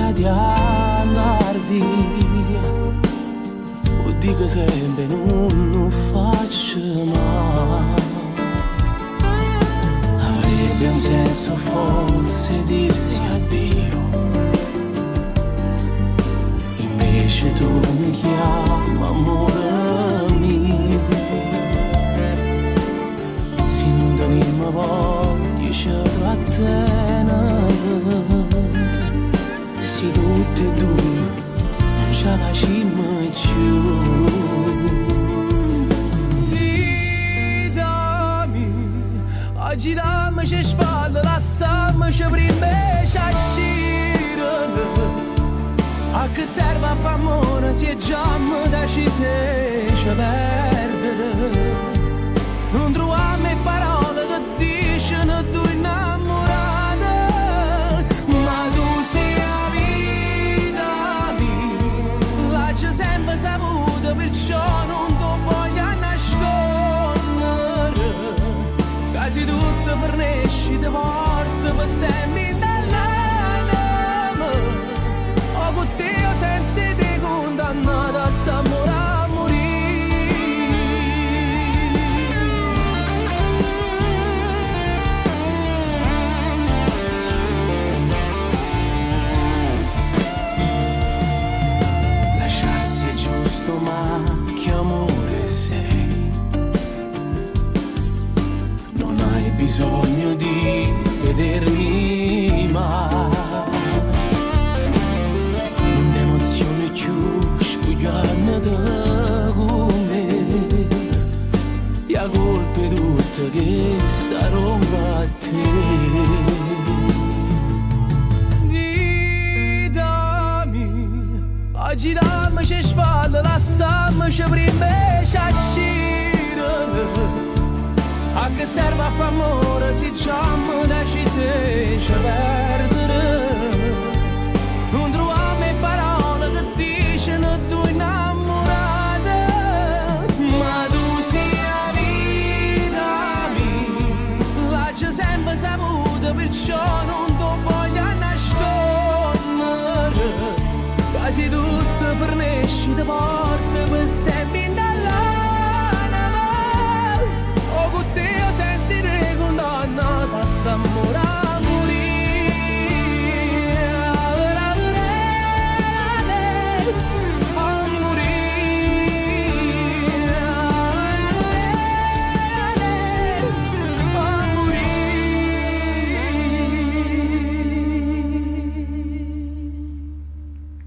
voglia di andar via, o dico sempre non faccio mai. Avrebbe un senso forse dirsi addio, invece tu mi chiami amore mio. Se non tenimo voglia ci trattenere, se tutti e due non ce la facciamo più. Vita mia, oggi dammi ci spalle, lasciamoci prima ci accirano. A che serve a fare amore se già mi decisi ci perdere? Non troviamo parole che dicono tu innamorata, ma tu sei la vita mia, l'ho sempre saputo, perciò non ti voglio nascondere. Quasi tutto fornisci di morte per sempre dall'anima, o con te o senza te condannata a s'amore a morire. Lasciarsi è giusto, ma che amore sei? Non hai bisogno di vedermi mai, non ti emozioni più spugliarmi con me. La colpa è tutta che starò a te. Vita mia, oggi dammici spalle, lasciamoci prima ci accirano. A che serve a fare amore se già mi decisi ci perdere?